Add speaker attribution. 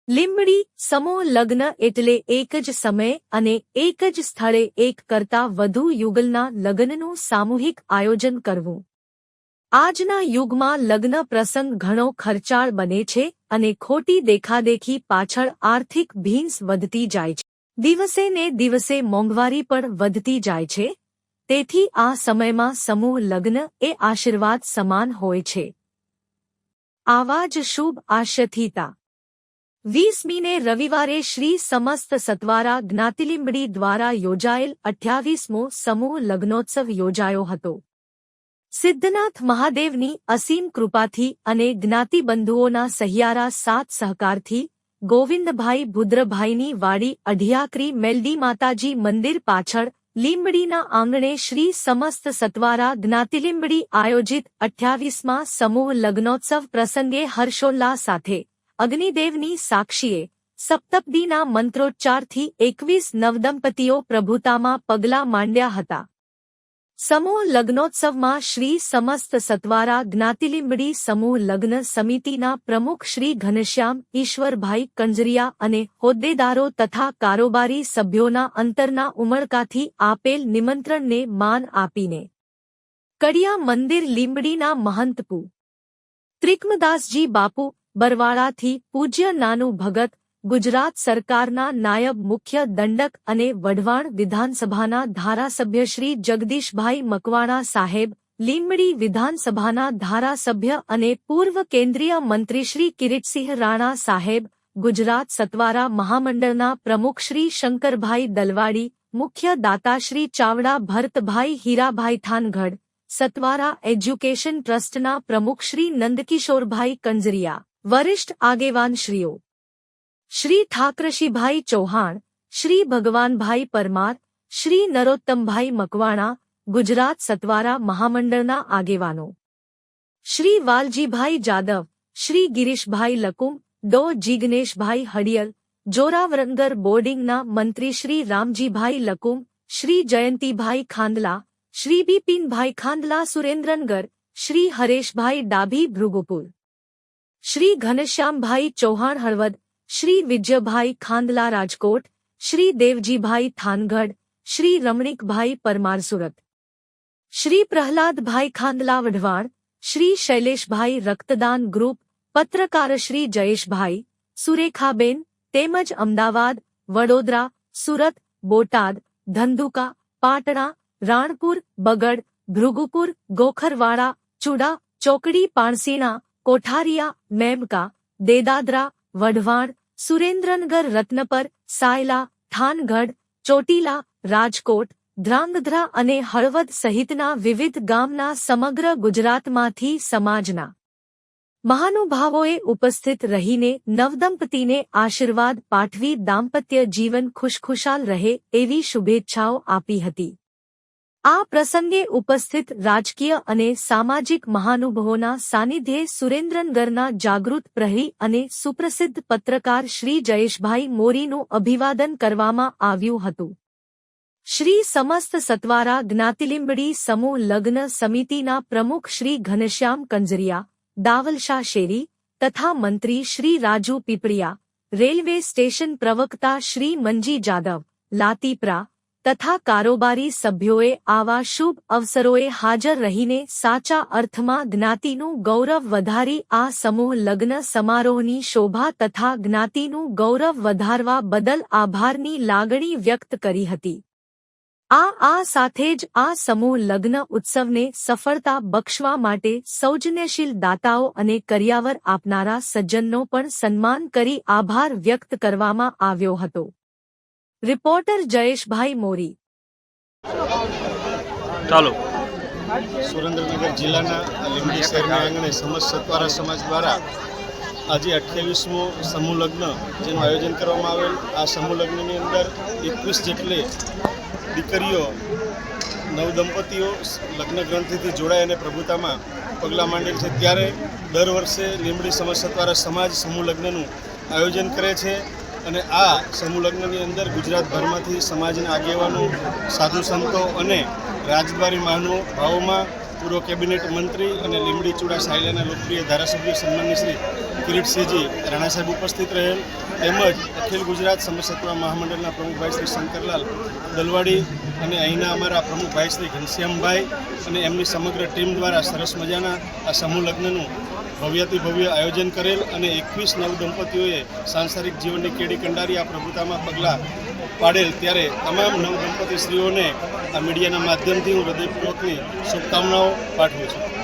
Speaker 1: લીંબડી સમૂહ લગ્ન એટલે એક જ સમયે અને એક જ સ્થળે એક કરતાં વધુ યુગલના લગ્નનું સામૂહિક આયોજન કરવું. આજના યુગમાં લગ્ન પ્રસંગ ઘણો ખર્ચાળ બને છે અને ખોટી દેખાદેખી પાછળ આર્થિક ભીંસ વધતી જાય છે. દિવસે ને દિવસે મોંઘવારી પણ વધતી જાય છે. તેથી આ સમયમાં સમૂહ લગ્ન એ આશીર્વાદ સમાન હોય છે. આવા જ શુભ આશયથી 20મી ને રવિવારે શ્રી સમસ્ત સતવારા જ્ઞાતિલીંબડી દ્વારા યોજાયેલ 28મો સમૂહ લગ્નોત્સવ યોજાયો હતો. સિદ્ધનાથ મહાદેવની અસીમ કૃપાથી અને જ્ઞાતિબંધુઓના સહિયારા સાથ સહકારથી ગોવિંદભાઈ ભુદ્રભાઈની વાડી અઢિયાકરી મેલડી માતાજી મંદિર પાછળ લીંબડીના આંગણે શ્રી સમસ્ત સતવારા જ્ઞાતિલીંબડી આયોજિત 28મા સમૂહ લગ્નોત્સવ પ્રસંગે હર્ષોલ્લાસ સાથે અગ્નિદેવની સાક્ષીએ સપ્તપદીના મંત્રોચ્ચારથી 21 નવદંપતીઓ પ્રભુતામાં પગલાં માંડ્યા હતા. સમૂહ લગ્નોત્સવમાં શ્રી સમસ્ત સતવારા જ્ઞાતિલીંબડી સમૂહ લગ્ન સમિતિના પ્રમુખ શ્રી ઘનશ્યામ ઈશ્વરભાઈ કંજરિયા અને હોદ્દેદારો તથા કારોબારી સભ્યોના અંતરના ઉમળકાથી આપેલ નિમંત્રણને માન આપીને કડિયા મંદિર લીંબડીના મહંત પૂ. ત્રિકમદાસજી બાપુ બરવાળાથી પૂજ્ય નાનુ ભગત, ગુજરાત સરકારના નાયબ મુખ્ય દંડક અને વઢવાણ વિધાનસભાના ધારાસભ્ય શ્રી જગદીશભાઈ મકવાણા સાહેબ, લીંબડી વિધાનસભાના ધારાસભ્ય અને પૂર્વ કેન્દ્રીય મંત્રી શ્રી કિરીટસિંહ રાણા સાહેબ, ગુજરાત સતવારા મહામંડળના પ્રમુખ શ્રી શંકરભાઈ દલવાડી, મુખ્ય દાતા શ્રી ચાવડા ભરતભાઈ હીરાભાઈ થાનગઢ, સતવારા એજ્યુકેશન ટ્રસ્ટના પ્રમુખ શ્રી નંદકિશોરભાઈ કંજરિયા, વરિષ્ઠ આગેવાનશ્રીઓ શ્રી ઠાકરશીભાઈ ચૌહાણ, શ્રી ભગવાનભાઈ પરમાર, શ્રી નરોત્તમભાઈ મકવાણા, ગુજરાત સતવારા મહામંડળના આગેવાનો શ્રી વાલજીભાઈ જાદવ, શ્રી ગિરીશભાઈ લકુમ, ડો જીગ્નેશભાઈ હડિયલ, જોરાવરંગર બોર્ડિંગના મંત્રી શ્રી રામજીભાઈ લકુમ, શ્રી જયંતીભાઈ ખાંદલા, શ્રી બિપિનભાઈ ખાંદલા સુરેન્દ્રનગર, શ્રી હરેશભાઈ ડાભી ભૃગુપુર, શ્રી ઘનશ્યામભાઈ ચૌહાણ હળવદ, શ્રી વિજયભાઈ ખાંદલા રાજકોટ, શ્રી દેવજીભાઈ થાનગઢ, શ્રી રમણીકભાઈ પરમાર સુરત, શ્રી પ્રહલાદભાઈ ખાંદલા વઢવાણ, શ્રી શૈલેષભાઈ રક્તદાન ગ્રુપ, પત્રકાર શ્રી જયેશભાઈ, સુરેખાબેન તેમજ અમદાવાદ, વડોદરા, સુરત, બોટાદ, ધંધુકા, પાટણા, રાણપુર, બગડ, ભૃગુપુર, ગોખરવાડા, ચુડા, ચોકડી, પાણસીણા, કોઠારિયા, મેમકા, દેદાદરા, વઢવાણ, સુરેન્દ્રનગર, રત્નપર, સાયલા, થાનગઢ, ચોટીલા, રાજકોટ, ધ્રાંગધ્રા અને હળવદ સહિતના વિવિધ ગામના સમગ્ર ગુજરાતમાંથી સમાજના મહાનુભાવોએ ઉપસ્થિત રહીને નવદંપતીને આશીર્વાદ પાઠવી દાંપત્ય જીવન ખુશખુશાલ રહે એવી શુભેચ્છાઓ આપી હતી. આ પ્રસંગે ઉપસ્થિત રાજકીય અને સામાજિક મહાનુભાવોના સાનિધ્યે સુરેન્દ્રનગરના જાગૃત પ્રહરી અને સુપ્રસિદ્ધ પત્રકાર શ્રી જયેશભાઈ મોરીનું અભિવાદન કરવામાં આવ્યું હતું. શ્રી સમસ્ત સતવારા જ્ઞાતિલીંબડી સમૂહ લગ્ન સમિતિના પ્રમુખ શ્રી ઘનશ્યામ કંજરિયા, દાવલશા શેરી તથા મંત્રી શ્રી રાજુ પીપળિયા, રેલવે સ્ટેશન પ્રવક્તા શ્રી મંજી જાદવ, લાતીપરા તથા કારોબારી સભ્યોએ આવા શુભ અવસરોએ હાજર રહીને સાચા અર્થમાં જ્ઞાતિનું ગૌરવ વધારી આ સમૂહ લગ્ન સમારોહની શોભા તથા જ્ઞાતિનું ગૌરવ વધારવા બદલ આભારની લાગણી વ્યક્ત કરી હતી. આ સાથે જ આ સમૂહ લગ્ન ઉત્સવને સફળતા બક્ષવા માટે સૌજન્યશીલ દાતાઓ અને કરિયાવર આપનારા સજ્જનનો પણ સન્માન કરી આભાર વ્યક્ત કરવામાં આવ્યો હતો. રિપોર્ટર જયેશભાઈ મોરી.
Speaker 2: ચાલો. સુરેન્દ્રનગર જિલ્લાના લીંબડી શહેરના આંગણે સમસ્ત સતવારા સમાજ દ્વારા આજે 28મો સમૂહ લગ્ન જેનું આયોજન કરવામાં આવેલ. આ સમૂહ લગ્નની અંદર 21 જેટલી દીકરીઓ નવદંપતીઓ લગ્ન ગ્રંથિથી જોડાઈ અને પ્રભુતામાં પગલાં માંડેલ છે. ત્યારે દર વર્ષે લીંબડી સમસ્ત સતવારા સમાજ સમૂહ લગ્નનું આયોજન કરે છે અને આ સમૂહ લગ્નની અંદર ગુજરાતભરમાંથી સમાજના આગેવાનો, સાધુ સંતો અને રાજદ્વારી મહાનુભાવોમાં પૂર્વ કેબિનેટ મંત્રી અને લીંબડી ચુડા સાયલાના લોકપ્રિય ધારાસભ્ય સન્માનની શ્રી કિરીટસિંહજી રાણા સાહેબ ઉપસ્થિત રહેલ, તેમજ અખિલ ગુજરાત સમસત્વ મહામંડળના પ્રમુખભાઈ શ્રી શંકરલાલ દલવાડી અને અહીંના અમારા પ્રમુખભાઈ શ્રી ઘનશ્યામભાઈ અને એમની સમગ્ર ટીમ દ્વારા સરસ મજાના આ સમૂહ લગ્નનું ભવ્યથી ભવ્ય આયોજન કરેલ અને 21 નવ દંપતીઓએ સાંસારિક જીવનની કેડી કંડારી આ પ્રભુતામાં પગલાં પાડેલ, ત્યારે તમામ નવ દંપતી સ્ત્રીઓને આ મીડિયાના માધ્યમથી હું હૃદયપૂર્વકની શુભકામનાઓ પાઠવું છું.